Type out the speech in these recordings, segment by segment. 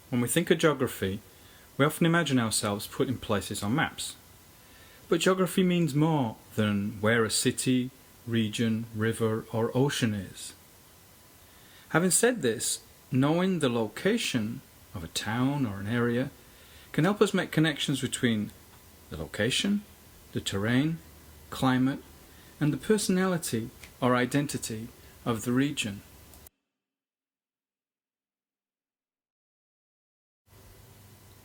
When we think of geography, we often imagine ourselves putting places on maps. But geography means more than where a city, region, river or ocean is. Having said this, knowing the location of a town or an area can help us make connections between the location, the terrain, climate, and the personality or identity of the region.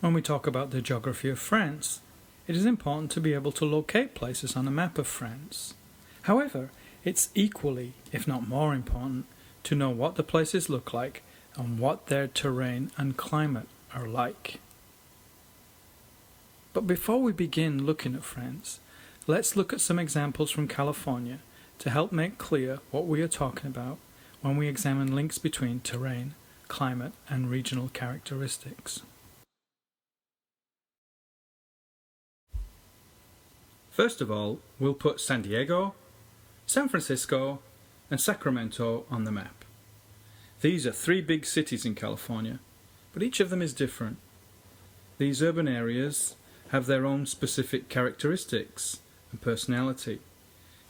When we talk about the geography of France, it is important to be able to locate places on a map of France. However, it's equally, if not more important, to know what the places look like and what their terrain and climate are like. But before we begin looking at France, let's look at some examples from California to help make clear what we are talking about when we examine links between terrain, climate, and regional characteristics. First of all, we'll put San Diego, San Francisco, and Sacramento on the map. These are three big cities in California, but each of them is different. These urban areas have their own specific characteristics and personality.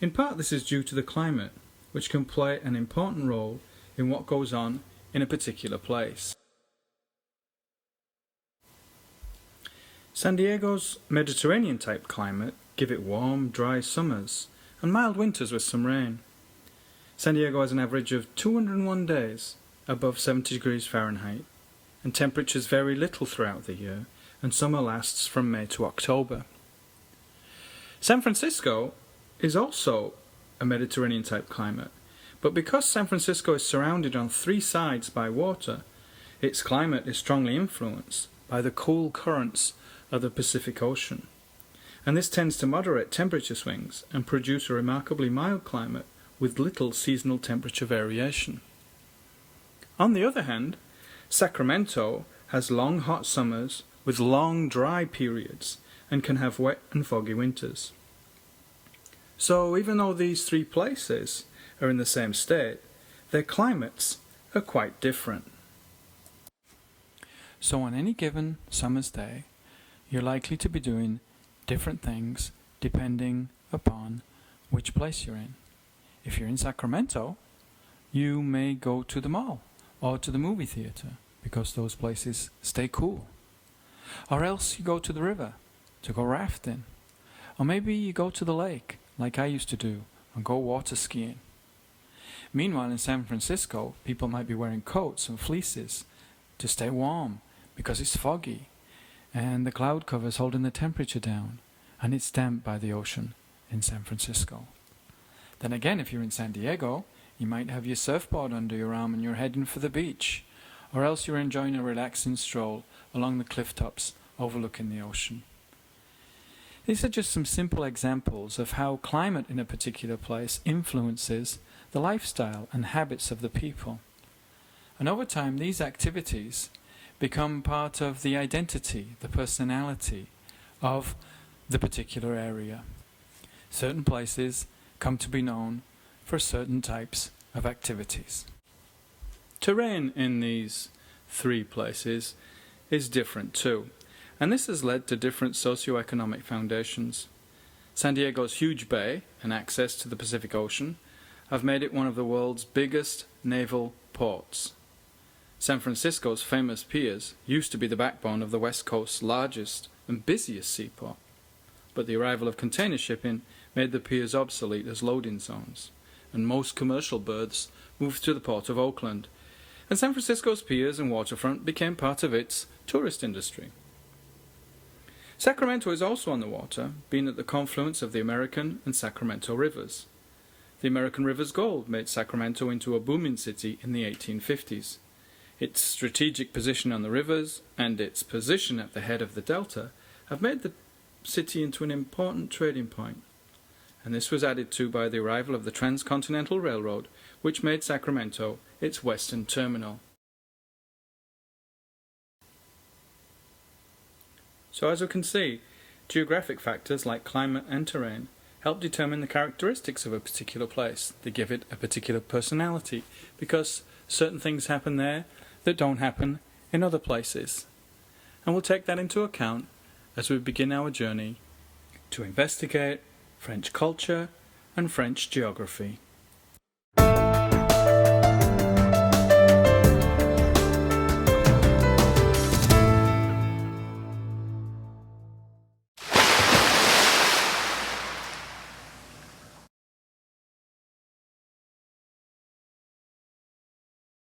In part, this is due to the climate, which can play an important role in what goes on in a particular place. San Diego's Mediterranean-type climate give it warm, dry summers and mild winters with some rain. San Diego has an average of 201 days above 70 degrees Fahrenheit, and temperatures vary little throughout the year, and summer lasts from May to October. San Francisco is also a Mediterranean-type climate, but because San Francisco is surrounded on three sides by water, its climate is strongly influenced by the cool currents of the Pacific Ocean, and this tends to moderate temperature swings and produce a remarkably mild climate with little seasonal temperature variation. On the other hand, Sacramento has long hot summers with long dry periods and can have wet and foggy winters. So even though these three places are in the same state, their climates are quite different. So on any given summer's day, you're likely to be doing different things depending upon which place you're in. If you're in Sacramento, you may go to the mall or to the movie theater because those places stay cool. Or else you go to the river to go rafting. Or maybe you go to the lake like I used to do and go water skiing. Meanwhile in San Francisco, people might be wearing coats and fleeces to stay warm because it's foggy and the cloud cover's holding the temperature down, and it's damp by the ocean in San Francisco. Then again, if you're in San Diego, you might have your surfboard under your arm and you're heading for the beach, or else you're enjoying a relaxing stroll along the cliff tops overlooking the ocean. These are just some simple examples of how climate in a particular place influences the lifestyle and habits of the people. And over time, these activities become part of the identity, the personality of the particular area. Certain places come to be known for certain types of activities. Terrain in these three places is different too, and this has led to different socio-economic foundations. San Diego's huge bay and access to the Pacific Ocean have made it one of the world's biggest naval ports. San Francisco's famous piers used to be the backbone of the West Coast's largest and busiest seaport, but the arrival of container shipping made the piers obsolete as loading zones, and most commercial berths moved to the port of Oakland, and San Francisco's piers and waterfront became part of its tourist industry. Sacramento is also on the water, being at the confluence of the American and Sacramento rivers. The American River's gold made Sacramento into a booming city in the 1850s. Its strategic position on the rivers and its position at the head of the delta have made the city into an important trading point, and this was added to by the arrival of the Transcontinental Railroad, which made Sacramento its western terminal. So as we can see, geographic factors like climate and terrain help determine the characteristics of a particular place. They give it a particular personality, because certain things happen there that don't happen in other places, and we'll take that into account as we begin our journey to investigate French culture and French geography.